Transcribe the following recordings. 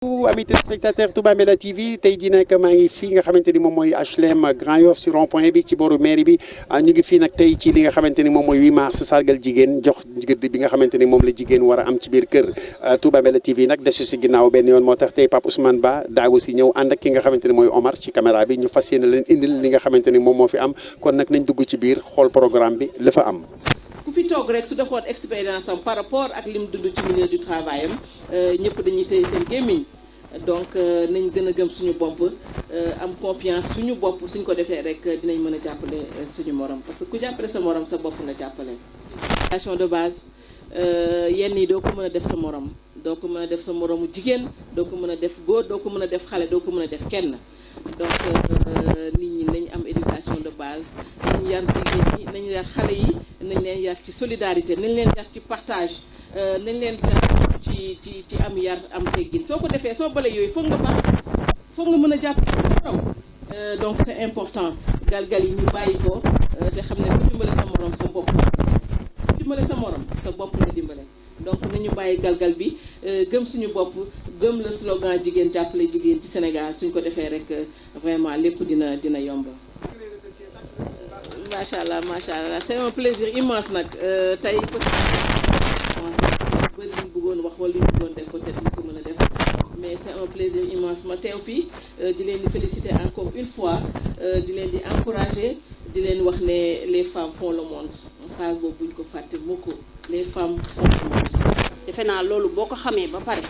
Amis téléspectateurs Touba Mbella TV tey jii nag maa ngi fii nga xamante ni moom mooy HLM Grand Yoff si rond point bi ci booru mairie bi ñu ngi fii nag tey ci li nga xamante ni moom mooy 8 mars sargal jigéen jox gëdd bi nga xamante ni moom la jigéen war a am ci biir kër Touba Mbella TV nag desu si ginnaaw benn yoon moo tax tey Pape Ousmane Ba daagu si ñëw ànd ak ki nga xamante ni mooy Omar ci caméra bi ñu fas yéene leen indil li nga xamante ni moom moo fi am kon nag nañ dugg ci biir xool programme bi la fa am. ku fi toog rek su defoon expérience am par rapport ak lim dund ci milieu du travail am ñëpp dañuy tëye seen gémmiñ donc nañ gën a gëm suñu bopp am confiance suñu bopp suñ ko defee rek dinañ mën a jàppale suñu morom parce que ku jàppale sa morom sa bopp nga jàppale. éducation de base yenn yi doo ko mën a def sa morom doo ko mën a def sa moromu jigéen doo ko mën a def góor doo ko mën a def xale doo ko mën a def kenn donc nit ñi nañ am éducation de base nañ yar jigéen ñi nañ yar xale yi nañ leen yar ci solidarité nañ leen yar ci partage nañ leen ci am yar am teggin soo ko defee soo bale yooyu foog nga baax foog nga mën a jàpp sa morom donc c'est important galgal yi ñu bàyyi ko te xam ne ku dimbale sa morom sa bopp ku dimbale sa morom sa bopp nga dimbale donc nañu bàyyi galgal bi gëm suñu bopp gëm le slogan jigéen jàppale jigéen ci Sénégal suñ ko defee rek vraiment lépp dina yomb. macha allah c'est un plaisir immense nag tey bëri li ñu bëggoon wax wala li ñu bëggoon def peut-être ñu ko mën a def mais c'est un plaisir immense ma teew fii di leen di féliciter encore une fois di leen di encourager di leen wax ne les femmes font le monde phrase boobu buñ ko fàtte mukk les femmes font le monde. defe naa loolu boo ko xamee ba pare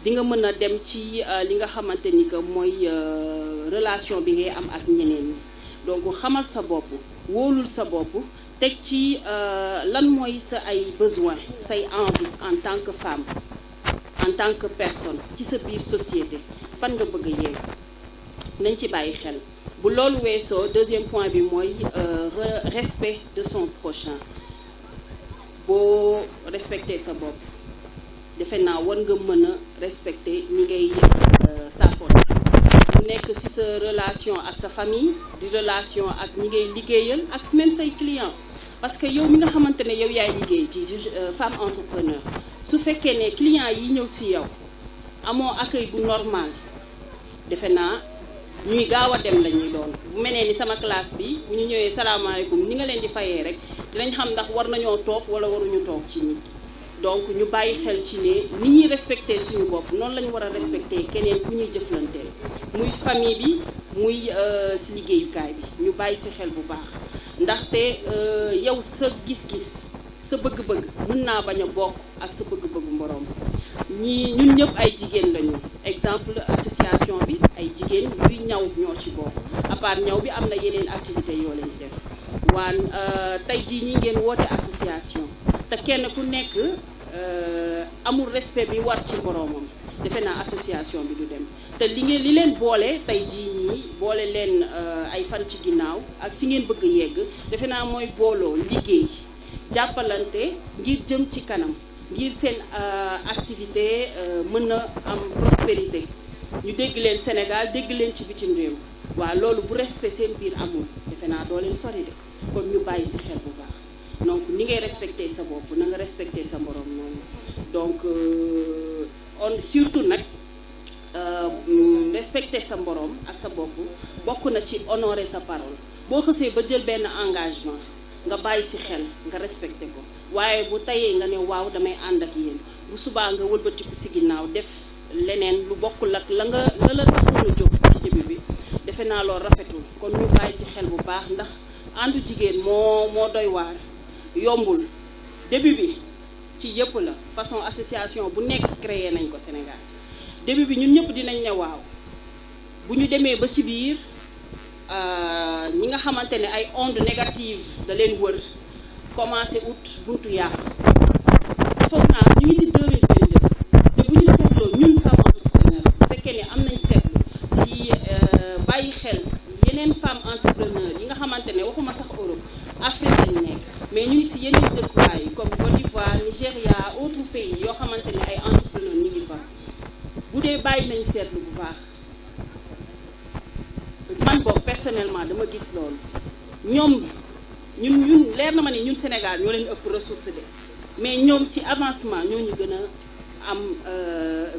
di nga mën a dem ci li nga xamante ni que mooy relation bi ngay am ak ñeneen ñi donc xamal sa bopp wóolul sa bopp teg ci lan mooy sa ay besoin say envie en tant que femme en tant que personne ci sa biir société fan nga bëgg a yegg nañ ci bàyyi xel bu loolu weesoo deuxième point bi mooy respect de son prochain boo respecter sa bopp defe naa war nga mën a respecter ñi ngay saafoon mu nekk ci sa relation ak sa famille di relation ak ñi ngay liggéeyal ak même say client parce que yow mi nga xamante ne yow yaay liggéey ci femme entrepreneur su fekkee ne client yi ñëw ci yow amoo accueil bu normal defe naa ñuy gaaw a dem la ñuy doon bu menee ni sama classe bi bu ñu ñëwee salaamaaleykum ni nga leen di fayee rek dinañ xam ndax war nañoo toog wala waruñu toog ci nit donc ñu bàyyi xel ci ne ni ñuy respecté suñu bopp noonu la ñu war a respecté keneen ku ñuy jëflanteel muy famille bi muy ci liggéeyukaay bi ñu bàyyi ci xel bu baax ndaxte yow sa gis-gis sa bëgg-bëgg mën naa bañ a bokk ak sa bëgg-bëggu moroom ñun ñëpp ay jigéen lañu exemple association bi ay jigéen yuy ñaw ñoo ci bokk à part ñaw bi am na yeneen activité yoo leen di def waan tey jii ñi ngeen woote association te kenn ku nekk amul respect bi war ci moroomam defe naa association bi du dem te li leen boole tey jii ñii boole leen ay fan ci ginnaaw ak fi ngeen bëgg yegg defe naa mooy booloo liggéey jàppalante ngir jëm ci kanam ngir seen activité mën na am prospérité ñu dégg leen Sénégal dégg leen ci bitim réew waaw loolu bu respect seen biir amul defe naa doo leen sori de kon ñu bàyyi ci xel bu baax donc ni ngay respecter sa bopp na nga respecter sa moroom noonu donc on surtout nag respecter sa moroom ak sa bopp bokk na ci honorer sa parole boo xësee ba jël benn engagement nga bàyyi ci xel nga respecter ko waaye bu tayee nga ne waaw damay ànd ak yéen bu subaa nga wëlbatiku ci ginnaaw def leneen lu bokkul ak la taxoon a jóg ci début bi defe naa loolu rafetul kon ñu bàyyi ci xel bu baax ndax àndu jigéen moo doy waar yombul début bi ci yëpp la façon association bu nekk créé nañ ko Sénégal début bi ñun ñëpp dinañ ne waaw bu ñu demee ba ci biir ñi nga xamante ne ay ondes négatives da leen wër commencé ut buntu yàqu foog naa ñu ngi ci 2022 te bu ñu seetloo ñun femme entrepreneur bu fekkee ne am nañ seetlu ci bàyyi xel yeneen femme entrepreneur yi nga xamante ne waxuma sax Europe Afrique lañ nekk mais ñu ngi ci yeneen dëkkuwaay yi comme Côte d'Ivoire Nigéria autres pays yoo xamante ne ay entrepreneur ñu ngi fa bu dee bàyyi nañ seetlu bu baax man boog personnellement dama gis loolu ñoom ñun leer na ma ni ñun Sénégal ñoo leen ëpp ressource de mais ñoom ci avancement ñoo ñu gën a am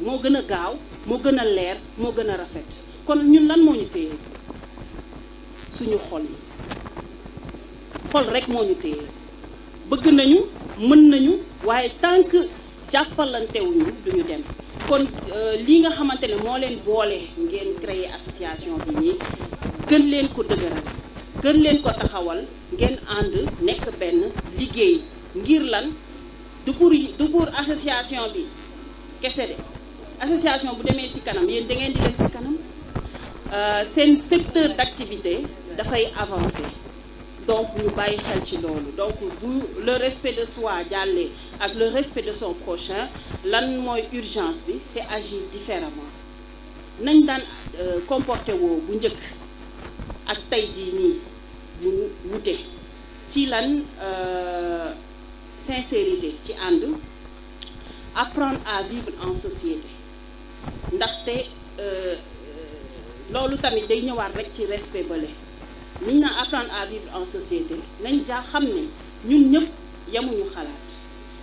moo gën a gaaw moo gën a leer moo gën a rafet kon ñun lan moo ñu téye suñu xol yi xol rek moo ñu téye bëgg nañu mën nañu waaye tant que jàppalantewuñu duñu dem kon lii nga xamante ne moo leen boole ngeen créer association bi nii gën leen ko dëgëral gën leen ko taxawal ngeen ànd nekk benn liggéey ngir lan du pour association bi kese de association bu demee ci kanam yéen da ngeen di dem ci kanam seen secteur d'activité dafay avancer donc ñu bàyyi xel ci loolu donc bu le respect de soi jàllee ak le respect de son prochain lan mooy urgence bi c'est agir différemment nañ daan comporté woo bu njëkk ak tey jii nii bu wute ci lan sincérité ci ànd apprendre à vivre en société ndaxte loolu tamit day ñëwaat rek ci respect bële niñ na apprendre à vivre en société nañ xam ne ñun ñëpp yemuñu xalaat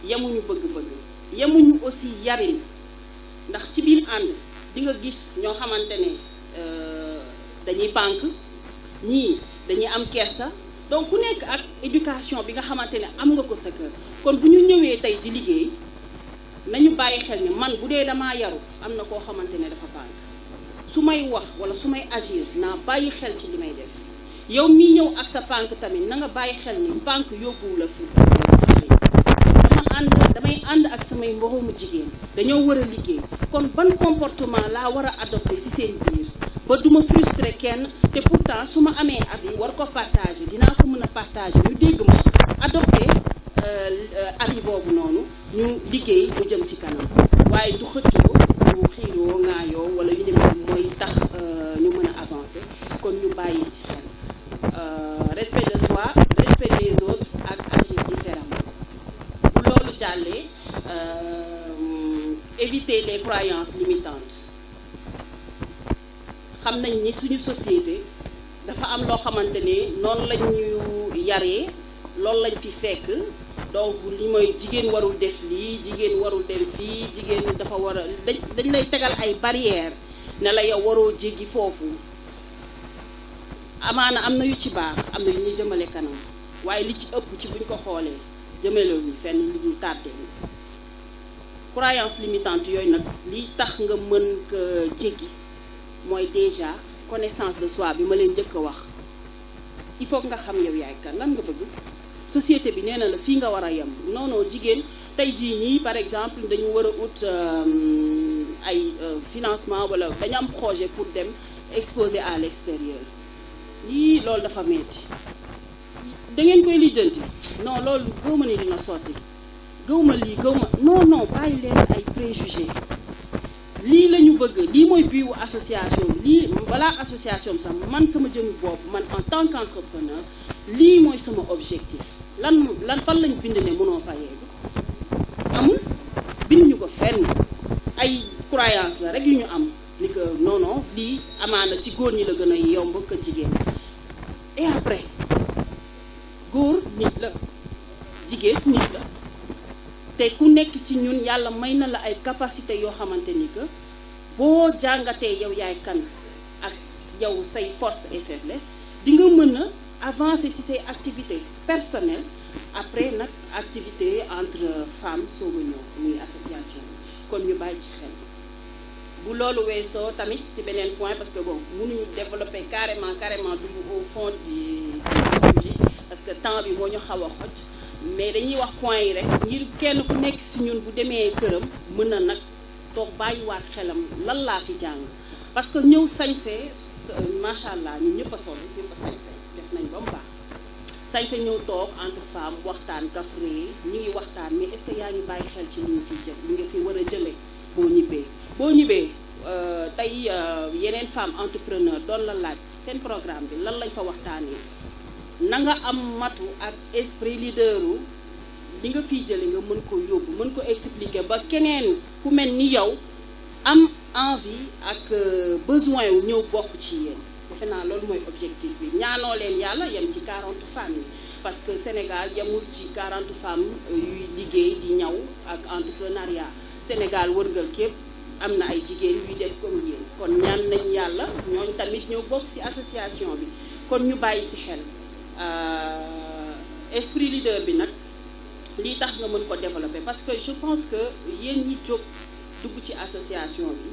yemuñu bëgg-bëgg yemuñu aussi yarin ndax ci biir ànd di nga gis ñoo xamante ne dañuy pànk ñii dañuy am kersa donc ku nekk ak éducation bi nga xamante ne am nga ko sa kër kon bu ñu ñëwee tey di liggéey nañu bàyyi xel ni man bu dee damaa yaru am na koo xamante ne dafa pànk su may wax wala su may agir naa bàyyi xel ci li may def yow mii ñëw ak sa pànk tamit na nga bàyyi xel ni pànk yóbbuwu la fi damay ànd ak samay moroomu jigéen dañoo war a liggéey kon ban comportement laa war a adopté ci seen biir ba duma frustré kenn te pourtant su ma amee avis war ko partager dinaa ko mën a partager ñu dégg ma adopté avis boobu noonu ñu liggéey mu jëm ci kanam waaye du xëccoo du xiiroo ŋaayoo wala yu demee mooy tax ñu mën a avancer kon ñu bàyyi ci xel respect de soi respect des autres ak agir différemment bu loolu jàllee éviter les croyances limitantes xam nañ ni suñu société dafa am loo xamante ne noonu la ñu yaree loolu lañ fi fekk donc li mooy jigéen warul def lii jigéen warul dem fii jigéen dafa war a dañ lay tegal ay barrières ne la yow waroo jéggi foofu amaana am na yu ci baax am na yu ñuy jëmale kanam waaye li ci ëpp ci buñ ko xoolee jëmale wu fenn lu dul tardé croyance limitante yooyu nag li tax nga mën ko jéggi mooy déjà connaissance de soi bi ma leen njëkk a wax il faut nga xam yow yaay kan lan nga bëgg société bi nee na la fii nga war a yem non non jigéen tey jii nii par exemple dañu war a ut ay financement wala dañu am projet pour dem exposer à l'extérieur lii loolu dafa metti da ngeen koy lijjanti non loolu gëw ma ni dina sotti gëw ma lii gëw ma non non bàyyi leen ay préjugés lii la ñu bëgg lii mooy biiwu association bi lii balaa association bi sax man sama jëmmi bopp man en tant qu'entrepreneur lii mooy sama objectif lan fan lañ bind ne mënoo fa yegg amul bind ñu ko fenn ay croyance la rek yu ñu am ni que non non lii amaana ci góor ñi la gën a yomb que jigéen et après góor nit la jigéen nit la te ku nekk ci ñun yàlla may na la ay capacité yoo xamante ni que boo jàngatee yow yaay kan ak yow say force et faiblesse di nga mën a avancer ci say activités personnelles après nag activité entre femmes sooga ñëw muy association kon ñu bàyyi ci xel bu loolu weesoo tamit ci beneen point parce que bon mënuñu développer carrément dugg au fond du sujet parce que temps bi moo ñu xaw a xoj mais dañuy wax point yi rek ngir kenn ku nekk ci ñun bu demee këram mën na nag toog bàyyiwaat xelam lan laa fi jàng parce que ñëw sañsee macha allah ñun ñëpp a solo ñëpp a sañse def nañ ba mu baax sañse ñëw toog entre femmes waxtaan kafree ñu ngi waxtaan mais est-ce que yaa ngi bàyyi xel ci li nga fi jël li nga fi war a jëlee boo ñibbee tey yeneen femme entrepreneur doon la laaj seen programme bi lan lañ fa waxtaanee na nga am matu ak esprit leaderu li nga fiy jële nga mën ko yóbbu mën ko expliquer ba keneen ku mel ni yow am envie ak besoin wu ñëw bokk ci yéen defe naa loolu mooy objectif bi ñaanoo leen yàlla yem ci 40 femmes yi parce que Sénégal yemul ci 40 femmes yuy liggéey di ñaw ak entrepreneuriat Sénégal wërngal képp am na ay jigéen yuy def comme yéen kon ñaan nañ yàlla ñooñ tamit ñëw bokk ci association bi kon ñu bàyyi ci xel esprit leader bi nag lii tax nga mën ko développer parce que je pense que yéen ñi jóg dugg ci association bi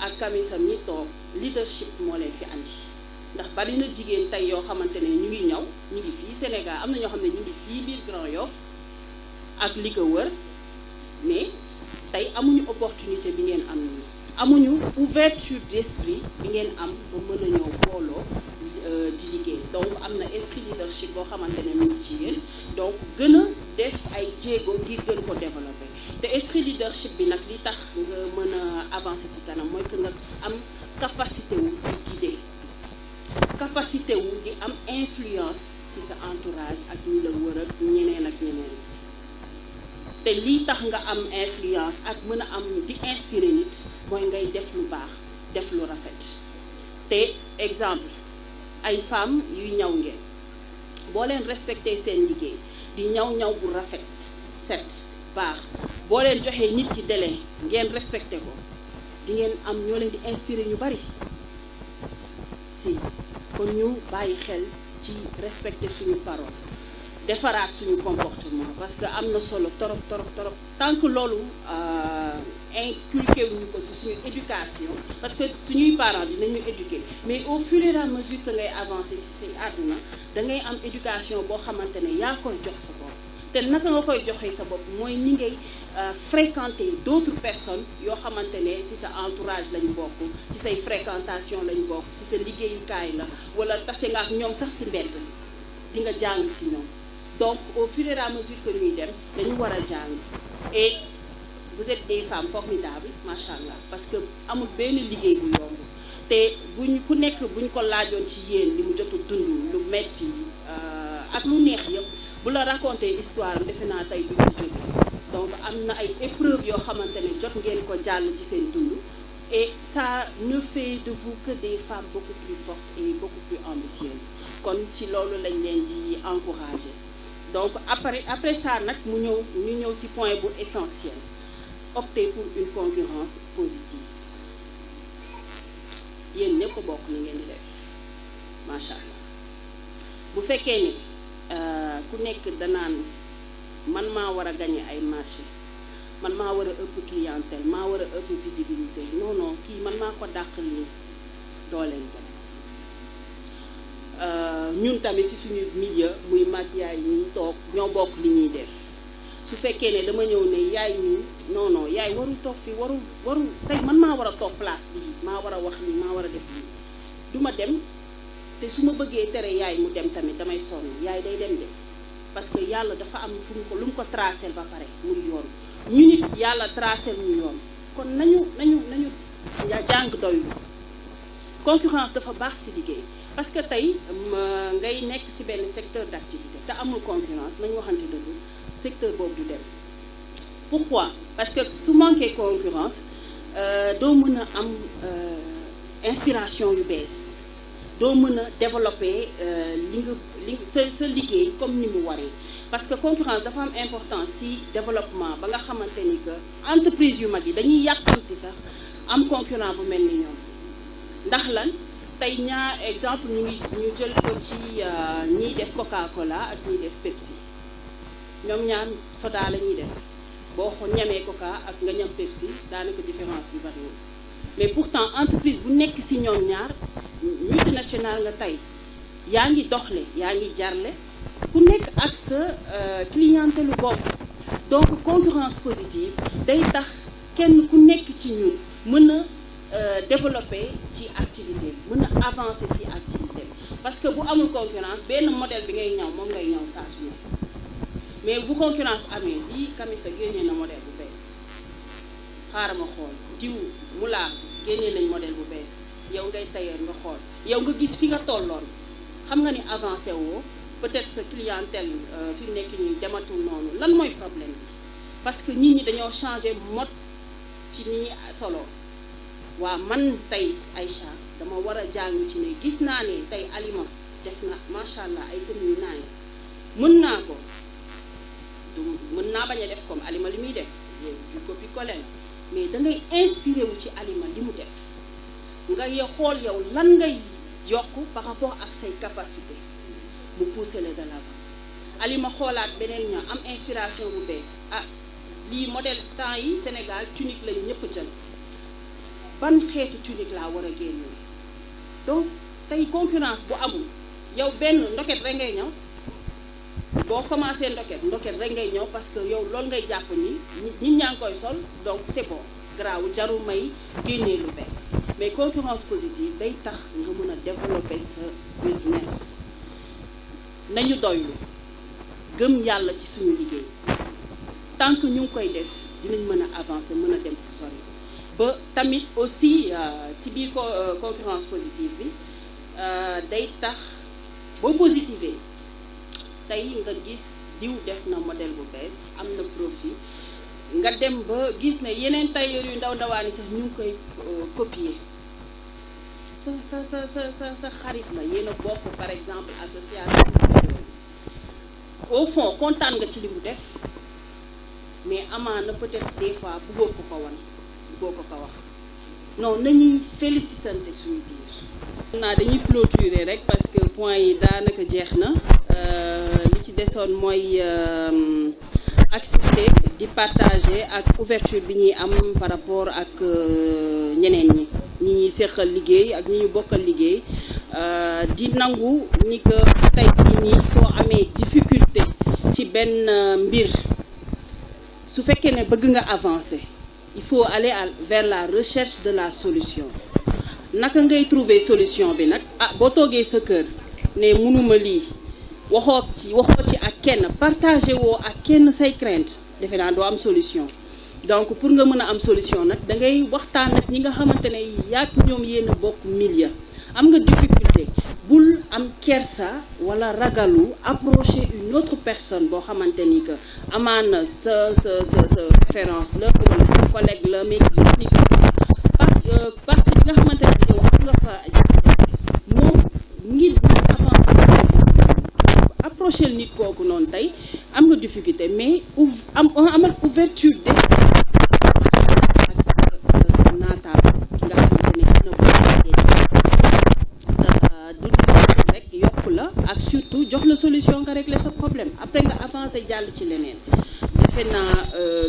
ak kamisam ñi toog leadership moo leen fi andi ndax bari na jigéen tey yoo xamante ne ñu ngi ñaw ñu ngi fii Sénégal am na ñoo xam ne ñu ngi fii biir Grand Yoff ak li ko wër mais tey amuñu opportunité bi ngeen am nii amuñu ouverture d'esprit bi ngeen am ba mën a ñëw booloo di liggéey donc am na esprit leadership boo xamante ne mu ngi ci yéen donc gën a def ay jéego ngir gën ko développer te esprit leadership bi nag li tax nga mën a avancer ci kanam mooy que nga am capacité wu di guider capacité wu di am influence ci sa entourage ak ñi la wër ak ñeneen ak ñeneen te lii tax nga am influence ak mën a am di inspirer nit mooy ngay def lu baax def lu rafet te exemple ay femmes yuy ñaw ngeen boo leen respecté seen liggéey di ñaw bu rafet set baax boo leen joxee nit ki délai ngeen respecté ko di ngeen am ñoo leen di inspirer ñu bari si kon ñu bàyyi xel ci respecter suñu parole defaraat suñu comportement parce que am na solo torop tant que loolu inculqué wuñu ko ci suñu éducation parce que suñuy parents dinañu éduquer mais au fur et à mesure que ngay avancer ci say àdduna da ngay am éducation boo xamante ne yaa koy jox sa bopp te naka nga koy joxee sa bopp mooy ni ngay fréquenter d'autres personnes yoo xamante ne ci sa entourage lañu bokk ci say fréquentation lañu bokk ci sa liggéeyukaay la wala tase nga ak ñoom sax ci mbedd di nga jàng ci ñoom donc au fur et à mesure que ñuy dem dañu war a jàng et vous êtes des femmes formidables macha allah parce que amul benn liggéey bu yomb te buñ ku nekk buñ ko laajoon ci yéen li mu jot a dund lu metti ak lu neex yëpp bu la raconter histoire am defe naa tey du ñu jóge donc am na ay épreuves yoo xamante ne jot ngeen ko jàll ci seen dund et ça ne fait de vous que des femmes beaucoup plus fortes et beaucoup plus ambitieuses kon ci loolu lañ leen di encourager donc après ça nag ñu ñëw ci point bu essentiel opter pour une concurrence positive yéen ñëpp bokk ni ngeen di def macha allah bu fekkee ni ku nekk danaan man maa war a gagner ay marché man maa war a ëpp clientèle maa war a ëpp visibilité non kii man maa ko dàq lii doo leen ko ñun tamit ci suñu milieu muy mag yaay ñuy toog ñoo bokk li ñuy def su fekkee ne dama ñëw ne yaay ñi non yaay warul toog fi warul tey man maa war a toog place bi maa war a wax lii maa war a def lii du ma dem te su ma bëggee tere yaay mu dem tamit damay sonn yaay day dem de parce que yàlla dafa am fu mu ko lu mu ko tracé ba pare muy yoon ñu nit yàlla tracé ñu yoon kon nañu jàng doylu concurrence dafa baax ci liggéey parce que tey ngay nekk ci benn secteur d'activité te amul concurrence nañu waxante dëgg secteur boobu du dem pourquoi parce que su manqué concurrence doo mën a am inspiration yu bees doo mën a développer sa liggéey comme ni mu waree parce que concurrence dafa am importance ci développement ba nga xamante ni que entreprise yu mag yi dañuy yàkkamti sax am concurrent bu mel ni ñoom ndax lan tey ñaar exemple ñu jël ko ci ñiy def Coca-Cola ak ñiy def Pepsi ñoom ñaar soda la ñuy def boo ñamee Coca ak nga ñam Pepsi daanaka différence bi bariwul mais pourtant entreprise bu nekk ci ñoom ñaar multinationale nga tey yaa ngi doxle yaa ngi jarle ku nekk ak sa clientèle bopp donc concurrence positive day tax kenn ku nekk ci ñun mën a développer ci activité mën a avancer ci activité parce que bu amul concurrence benn modèle bi ngay ñaw moom ngay ñaw saa su ne mais bu concurrence amee lii Kamisa génnee na modèle bu bees xaaral ma xool diw mu laa génnee nañ modèle bu bees yow ngay tailleur nga xool yow nga gis fi nga tolloon xam nga ni avancé woo peut-être sa clientèle fi mu nekk nii dematul noonu lan mooy problème bi parce que nit ñi dañoo changer mode ci ni ñuy solo waa man tey Aïcha dama war a jàng ci ne gis naa ne tey Alima def na macha allah ay tenue nice mën naa ko mën naa bañ a def comme Alima li muy def du copier-coller mais da ngay inspiré wu ci Alima li mu def nga xool yow lan ngay yokk par rapport ak say capacité bu pousser le de l'avant. Alima xoolaat beneen ña am inspiration bu bees ah lii modèle temps yi Sénégal tunique lañu ñëpp jël ban xeetu tunique laa war a génne donc tey concurrence bu amul yow benn ndoket rek ngay ñëw boo commencé ndoket rek ngay ñëw parce que yow loolu ngay jàpp ni nit ñaa ngi koy sol donc c'est bon garaawu jarul may génnee lu bees mais concurrence positive day tax nga mën a développer sa business nañu doylu gëm yàlla ci suñu liggéey tant que ñu ngi koy def dinañ mën a avancer mën a dem fu sori ba tamit aussi si biir concurrence positive bi day tax boo positiver tey nga gis diw def na modèle bu bees am na profit nga dem ba gis ne yeneen tailleur yu ndaw ndawaani sax ñu ngi koy copier sa xarit la yéen a bokk par exemple association au fond kontaan nga ci li mu def mais amaana peut-être des fois bëggoo ko wan bëggoo ko wax non nañuy félicitante suñu biir. naa dañuy clôturer rek parce que point yi daanaka jeex na li ci desoon mooy accepter di partager ak ouverture bi ñuy am par rapport ak ñeneen ñi ñuy seqal liggéey ak ñi ñu bokkal liggéey di nangu ni que tey jii nii soo amee difficulté ci benn mbir su fekkee ne bëgg nga avancer il faut aller vers la recherche de la solution naka ngay trouver solution bi nag ah boo toogee sa kër ne mënuma lii waxoo ci ak kenn partagé woo ak kenn say crainte defe naa doo am solution donc pour nga mën a am solution nag da ngay waxtaan ak ñi nga xamante ne yàgg ñoom yéen a bokk milieu am nga difficulté bul am kersa wala ragalu approcher une autre personne boo xamante ni que amaana sa référence la wala sa collègue la mais ni que partie bi nga xamante ne yow am nga fa moom ngi approcher nit kooku noonu tey am nga difficulté mais amal ouverture d'esprit ak sa naataab ki nga xamante ne dina du rek yokk la ak surtout jox la solution nga régler sa problème après nga avancer jàll ci leneen defe naa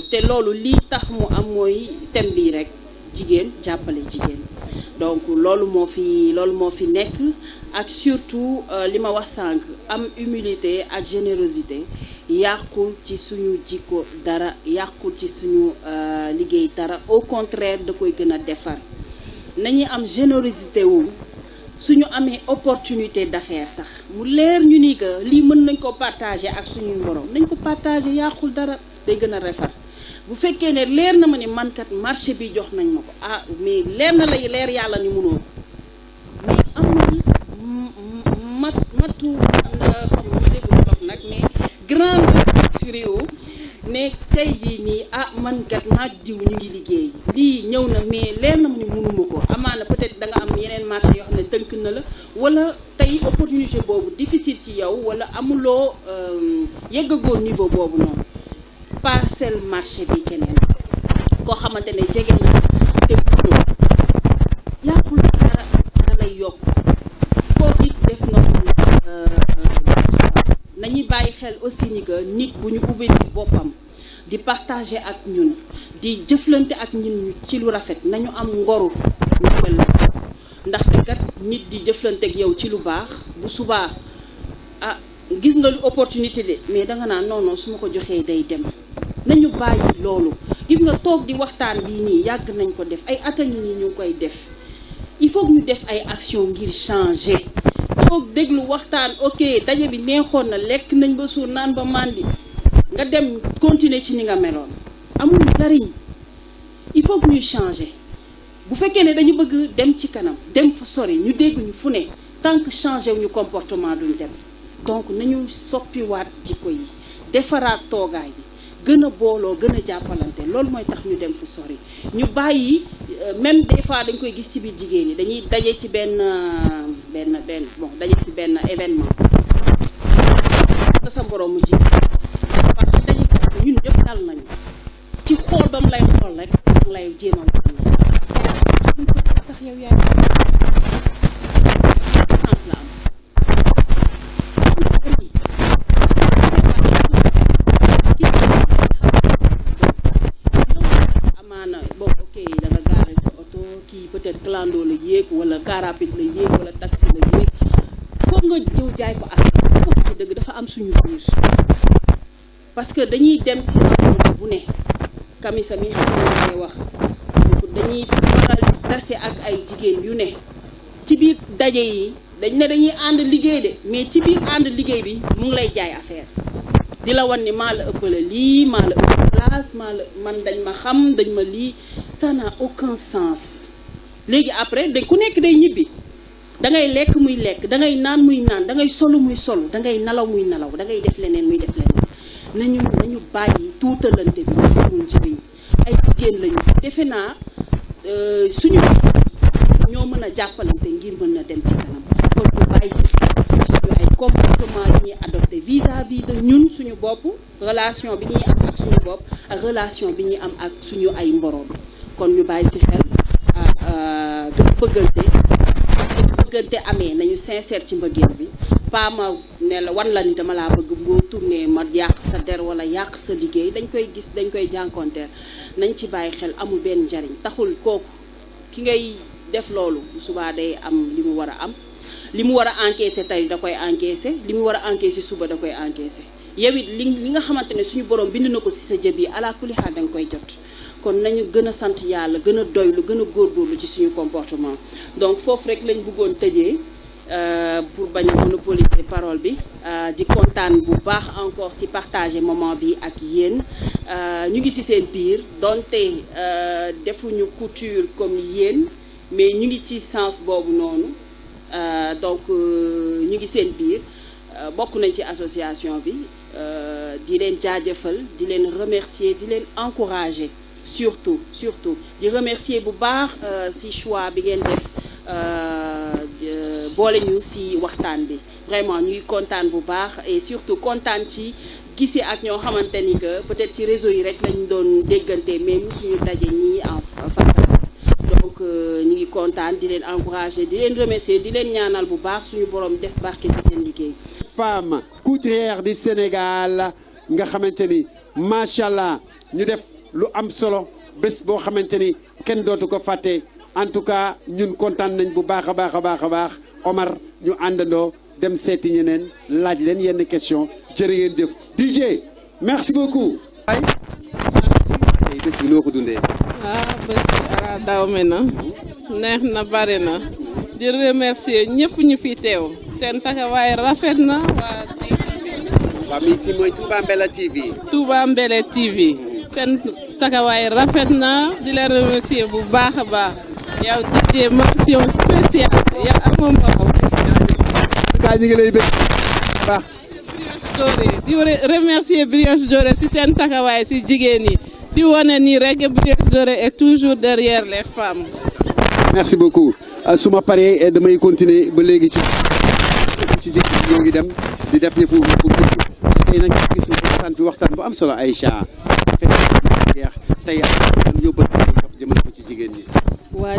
te loolu lii tax mu am mooy thème bi rek jigéen jàppale jigéen donc loolu moo fi nekk ak surtout li ma wax sànq am humilité ak générosité yàqul ci suñu jikko dara yàqul ci suñu liggéey dara au contraire da koy gën a defar nañu am générosité wu suñu amee opportunité d'affaires sax mu leer ñu ni que lii mën nañ ko partager ak suñuy morom nañ ko partager yàqul dara day gën a refar bu fekkee ne leer na ma ni man kat marché bi jox nañ ma ko ah mais leer na lay leer yàlla ni mënoo mais amul matu xam nga dégg wolof nag mais grande esprit ne tey jii nii ah man kat maa diw ñu ngi liggéey lii ñëw na mais leer na ma ni mënuma ko amaana peut-être da nga am yeneen marché yoo xam ne tënk na la wala tey opportunité boobu difficile ci yow wala amuloo yeggagoo niveau boobu noonu parcelle marché bi keneen koo xamante ne jege na te buñu yàqul dara da lay yokk kooku it def na nañuy bàyyi xel aussi ni que nit bu ñu ubbee boppam di partager ak ñun di jëflante ak ñun ci lu rafet nañu am ngoru ñu mel ndaxte kat nit di jëflante ak yow ci lu baax bu subaa ah gis nga lu opportunité de mais danga naan non su ma ko joxee day dem nañu bàyyi loolu gis nga toog di waxtaan bii nii yàgg nañ ko def ay at a ngi nii ñu ngi koy def il faut que ñu def ay action ngir changer toog déglu waxtaan ok daje bi neexoon na lekk nañ ba suur naan ba màndi nga dem continuer ci ni nga meloon amul njariñ il faut que ñuy changer bu fekkee ne dañu bëgg dem ci kanam dem fu sori ñu dégg ñu fu ne tant que changer wu ñu comportement duñ dem donc nañu soppiwaat jikko yi defaraat toogaay bi gën a booloo gën a jàppalante loolu mooy tax ñu dem fu sori ñu bàyyi même des fois dañ koy gis ci biir jigéen ñi dañuy daje ci benn daje ci benn événement nga sa mboroomu jigéen parce que daje si ñun ñëpp dal nañu ci xool ba mu lay xool rek mu lay jéem a wax sax yow yaay chance la am amaana boobu ok da nga gaare sa oto kii peut-être clando la yéeg wala car rapide la yéeg wala taxi la yéeg foog nga ñëw jaay ko ak foofu dëgg dafa am suñu biir parce que dañuy dem si rencontre bu ne kamisa mi xam ne ngay wax donc dañuy faral di tase ak ay jigéen yu ne ci biir daje yi dañ ne dañuy ànd liggéey de mais ci biir ànd liggéey bi mu ngi lay jaay affaire di la wan ni maa la ëppale lii maa la ëpp place man dañ ma xam dañ ma lii ça n'a aucun sens léegi après da ku nekk day ñibbi da ngay lekk muy lekk da ngay naan muy naan da ngay solu muy solu da ngay nalaw muy nalaw da ngay def leneen muy def leneen nañu bàyyi tuutalante bi ñu njëriñ ay jigéen lañu defe naa suñu ñoo mën a jàppalante ngir mën na dem ci kanam kon ñu bàyyi si suñu ay comportement yi ñuy adopté vis-à-vis de ñun suñu bopp relation bi ñuy am ak suñu bopp ak relation bi ñuy am ak suñu ay mboroom kon ñu bàyyi si xel bëggante amee nañu sincère ci mbëggeel bi pas ma ne la wan la ni dama laa bëgg boo tourné ma yàq sa der wala yàq sa liggéey dañ koy gis dañ koy jànkonteel nañ ci bàyyi xel amul benn njariñ taxul kooku ki ngay def loolu subaa day am li mu war a am li mu war a encaisser tey da koy encaisser li mu war a encaisser suba da koy encaisser yow it li nga xamante ne suñu borom bind na ko ci sa jëb yi ala kulli xaal da nga koy jot kon nañu gën a sant yàlla gën a doylu gën a góorgóorlu ci suñu comportement donc foofu rek lañ bëggoon tëjee pour bañ a monopoliser parole bi di kontaan bu baax encore ci partager moment bi ak yéen ñu ngi ci seen biir donte defuñu couture comme yéen mais ñu ngi ci sens boobu noonu donc ñu ngi seen biir bokk nañ ci association bi di leen jaajëfal di leen remercier di leen encourager surtout di remercier bu baax ci choix bi ngeen def boole ñu ci waxtaan bi vraiment ñuy kontaan bu baax et surtout kontaan ci gisee ak ñoo xamante ni que peut-être ci réseau yi rek lañ doon déggante mais musuñu daje ñii en face donc ñu ngi kontaan di leen encourager di leen remercier di leen ñaanal bu baax suñu borom def barke ci seen liggéey. femme couturière du Sénégal nga xamante ni macha allah ñu def lu am solo bés boo xamante ni kenn dootu ko fàtte en tout cas ñun kontaan nañ bu baax a baax Omar ñu àndandoo dem seeti ñeneen laaj leen yenn question jërë ngeen jëf DJ merci beaucoup. ay tey bés bi noo ko dundee. bés bi ara dawme na neex na bari na di remercier ñëpp ñu fi teew seen taxawaay rafet na waa mi ci mooy Touba Mbella TV. Touba Mbella TV seen taxawaay rafet na di leen remercier bu baax a baax yow DJ mention spéciale yow amoo morom. kaa ñu ngi lay bëgg baax. Brioche Dorée di remercier Brioche Dorée ci seen taxawaay ci jigéen yi di wane ni rek Brioche Dorée est toujours derrière les femmes. merci beaucoup su ma paree damay continuer ba léegi ci jigéen ñoo ngi dem di def yëpp pour tey nag gis waxtaan fi waxtaan bu am solo Aïcha jeex tey ñoo bëgg jox jëmale ko ci jigéen ñi. waa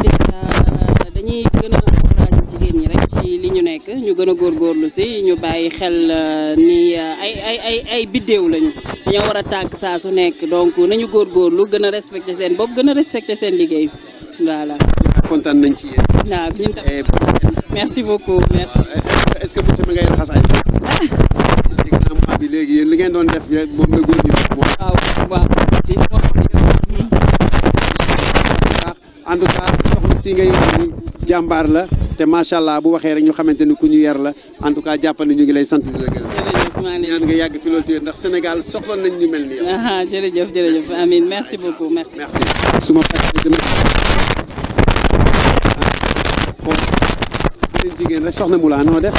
dañuy gën a encouragé jigéen ñi rek ci li ñu nekk ñu gën a góorgóorlu si ñu bàyyi xel ni ay biddéew lañu dañoo war a tànk saa su nekk donc nañu góorgóorlu gën a respecté seen bopp gën a respecté seen liggéey voilà. kontaan nañ ci yéen. waaw ñun tamit merci beaucoup merci. est-ce que bu sama ngay raxas ay mois bi léegi yéen li ngeen doon def moom la góor ñi waaw en tout cas soxna si ngay ni jàmbaar la te macha allah bu waxee rek ñu xamante ni ku ñu yar la en tout cas jàppal ni ñu ngi lay sant di la gërëm. ñaan nga yàgg fi loolu téye ndax Sénégal soxla nañ ñu mel ni yow. jërëjëf amiin merci beaucoup merci. su ma fekkee dama xool jigéen rek soxna Moula noo def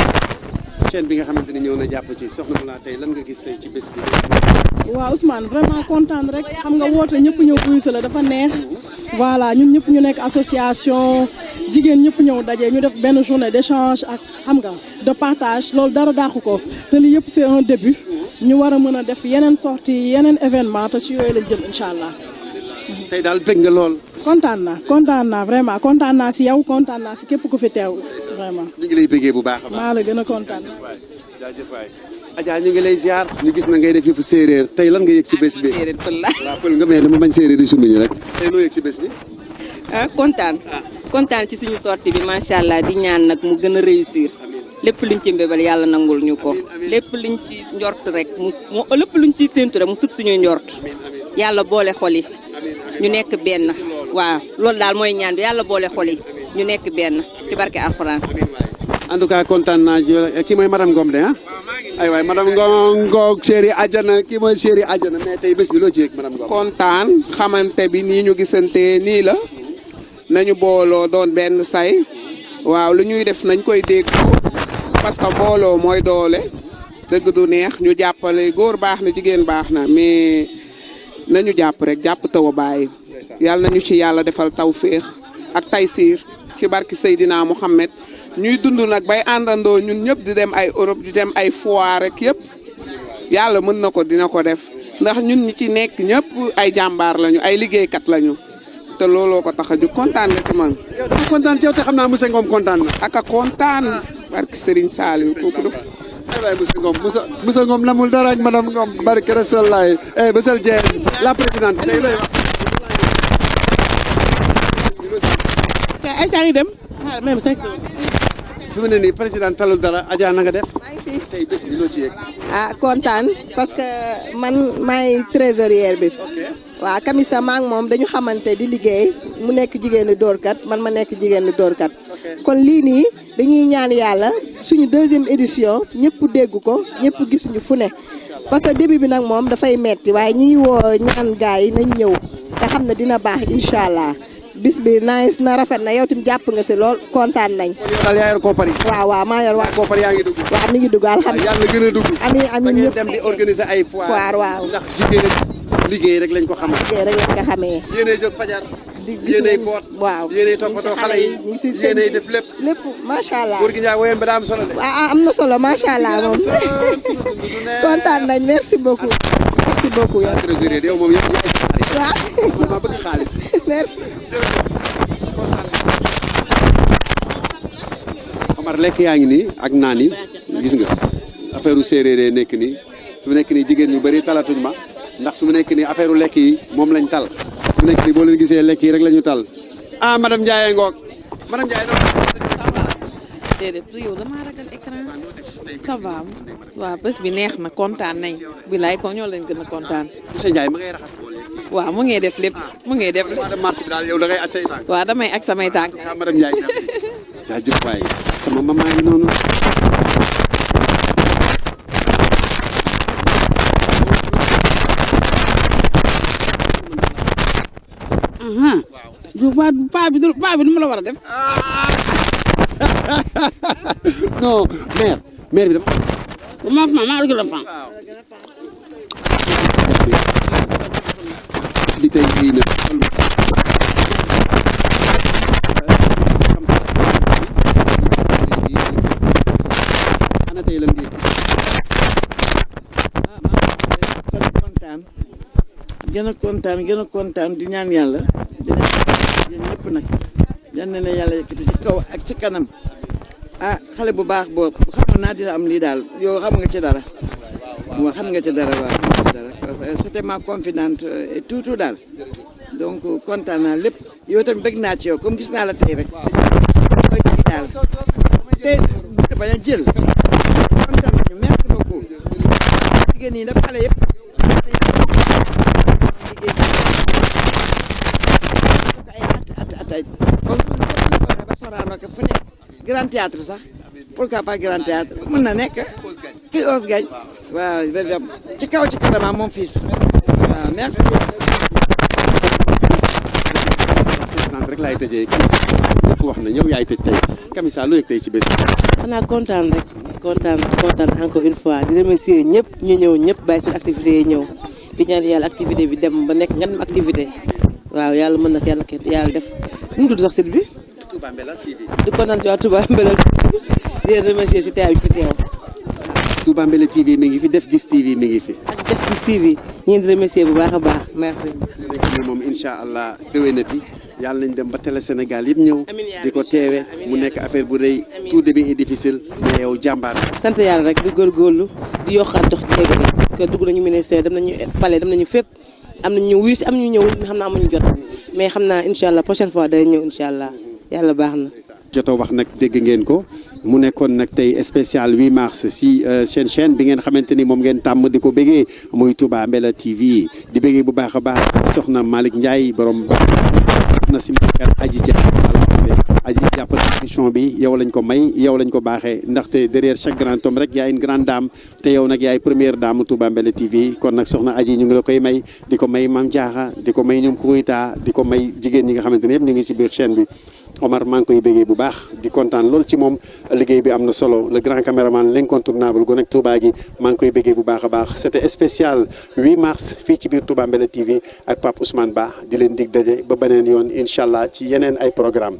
chaîne bi nga xamante ni ñëw na jàpp ci soxna Moula tey lan nga gis tey ci bés bi. waaw Ousmane vraiment kontaan rek xam nga woote ñëpp ñëw buy sa la dafa neex voilà ñun ñëpp ñu nekk association jigéen ñëpp ñëw daje ñu def benn journée d'échange ak xam nga de partage loolu dara dàqu ko te li yëpp c'est un début ñu war a mën a def yeneen sortie yeneen événement te ci yooyu lañ jëm incha allah. tey daal bëgg nga lool. kontaan naa vraiment kontaan naa si yow kontaan naa si képp ku fi teew vraiment. ñu ngi lay bëggee bu baax a baax. maa la gën a kontaan. jaajëf waay. Adja ñu ngi lay ziar. ñu gis na ngay def yëfu séeréer tey lan nga yëg ci bés bi. waaw pël nga mais dama bañ séeréer yi sumb ñu rek. tey loo yëg ci bés bi. kontaan ci suñu sortie bi macha allah di ñaan nag mu gën a réussir lépp luñ ci mbébal yàlla nangul ñu ko lépp luñ ci njort rek mu lépp luñ ci séntu rek mu sut suñuy njort yàlla boole xol yi ñu nekk benn waaw loolu daal mooy ñaan bi yàlla boole xol yi ñu nekk benn ci barke alxuraan. en tout cas kontaan naa ci kii mooy madame Ngom de ah. ay waay madame Ngom chéri Adjana kii mooy chéri Adjana mais tey bés bi loo ci yëg madame Ngom. kontaan xamante bi nii ñu gisante nii la nañu booloo doon benn say waaw lu ñuy def nañ koy dégg parce que booloo mooy doole dëgg du neex ñu jàppale góor baax na jigéen baax na mais nañu jàpp rek jàpp taw a bàyyi yàlla nañu ci yàlla defal tawféex ak taysiir ci barki Seydina Mohamed ñuy dund nag bay àndandoo ñun ñëpp di dem ay Europe di dem ay foire rek yëpp yàlla mën na ko dina ko def ndax ñun ñi ci nekk ñëpp ay jàmbaar lañu ay liggéeykat lañu te looloo ko tax a jóg kontaan nga ci man. yow dafa kontaan ci yow te xam naa monsieur Ngom kontaan na. ak a kontaan barki Serigne Saliou kooku du. aywaay monsieur Ngom namul dara ak madame Ngom barki Rasulaay monsieur Dieng la présidente tey lay wax. ay saa ngi dem. même 5 fi mu ne nii président talul dara Adja na nga def. tey bés bi loo ci yëg. kontaan parce que man maay trésorière bi. waaw Kamisa maa ngi moom dañu xamante di liggéey mu nekk jigéenu dóorkat man ma nekk jigéenu dóorkat kon lii nii dañuy ñaan yàlla suñu 2e édition ñëpp dégg ko ñëpp gisuñu fu ne parce que début bi nag moom dafay metti waaye ñi ngi woo ñaan gaay yi nañ ñëw te xam ne dina baax incha allah bis bi nice na rafet na yow tamit jàpp nga si lool kontaan nañ. kon yow daal yaa yor koppar yi. waaw maa yor waaw koppar yaa ngi dugg. waaw mi ngi dugg alhamdulilah yàlla gën a dugg. amiin ñëpp dem di organiser ay foire waaw ndax jigéen liggéey rek lañ ko xamal. liggéey rek lañ ko xamee. yéenay jóg fajar. di gis yéenay boot. waaw yéenay toppatoo xale yi. yéenay def lépp. lépp macha allah. góor gi Ndiaye woyam bi daa am solo de. am na solo macha allah moom. kontaan nañ merci beaucoup. merci beaucoup yow. trésorier yow moom yëpp waaw. man maa bëgg xaalis. merci. Omar lekk yaa ngi nii ak naan yi gis nga affaire séeréer nekk nii fi mu nekk nii jigéen ñu bëri talatuñ ma ndax fi mu nekk nii affaire lekk yi moom lañ tal fi mu nekk nii boo leen gisee lekk yi rek la ñu tal madame Ndiaye ngoog madame Ndiaye déedéet yow damaa ragal écran ça va waaw bés bi neex na kontaan nañ bilaay ko ñoo lañ gën a kontaan. monsieur Ndiaye ma ngay raxas bool yi. waaw mu ngi def lépp mu ngi def lépp. mois de mars bi daal yow da ngay ak say tànk. waaw damay ak samay tànk. madame Ndiaye jaajëf waay sama maman ngi noonu. paa bi nu mu la war a def. non mère bi dama. maa gën a fan. bi tey jii nag. ana tey lan ngeen gën a kontaan di ñaan yàlla di ñaan ñëpp nag yal na yàlla yëkkati ci kaw ak ci kanam xale bu baax boobu xamoon naa dina am lii daal yow xam nga ci dara waaw xam nga ci dara c'était ma confidente et tout daal donc kontaan naa lépp yow tamit bëgg naa ci yow comme gis naa la tey rek daal tey bañ a jël kontaan nañu merci beaucoup jigéen ñi daf xale yëpp ay ba Sorano ak fu nekk grand théâtre sax pourquoi pas grand théâtre mën na nekk ki os gañ waaw ci kaw ci kanam mon fils waaw merci. rek laay tëjee ñëpp wax na ñëw yaay tëj tey Kamisa loo yëg tey ci bés xanaa kontaan rek kontaan encore une fois di remercier ñëpp ñu ñëw ñëpp bàyyi seen activité yi ñëw di ñaan yàlla activité bi dem ba nekk ngan activité waaw yàlla mën na yàlla def nu mu tudd sax site bi Touba Mbella TV di kontaan ci waa Touba Mbella di leen remercier si teew bi fi teew Touba Mbella TV mi ngi fi Def Gis TV mi ngi fi ak Def Gis TV ñu ngi di remercier bu baax a baax merci ne moom incha allah déwénati yàlla nañ dem ba télé Sénégal yëpp ñëw di ko teewe mu nekk affaire bu rëy tout début est difficile mais yow jàmbaar. sant yàlla rek di góorgóorlu di yokkaat dox jéego bi parce que dugg nañu ministère dem nañu palais dem nañu fépp am nañu wuyu si am ñu ñëw xam naa amuñu jot mais xam naa incha allah prochaine fois day ñëw incha allah yàlla baax na. joto wax nag dégg ngeen ko mu nekkoon nag tey spécial 8 mars si chaîne bi ngeen xamante ni moom ngeen tàmm di ko bëggee muy Touba Mbella TV di bëggee bu baax a baax soxna Malick Ndiaye borom baax na si mkat aji jàppal émission bi yow lañ ko may yow lañ ko baaxee ndaxte derrière chaque grand homme rek yaay une grande dame te yow nag yaay première dame Touba Mbella TV kon nag soxna aji ñu ngi la koy may di ko may Mame Diarra di ko may ñoom Kouyta di ko may jigéen ñi nga xamante ne yëpp ñu ngi si biir chaîne bi Omar maa ngi koy bëggee bu baax di kontaan lool ci moom liggéey bi am na solo le grand caméraman l'incontournable gu nekk Touba gi maa ngi koy bëggee bu baax a baax c'était spécial 8 mars fii ci biir Touba Mbella TV ak Pape Ousmane Ba di leen dig daje ba beneen yoon incha allah ci yeneen ay programme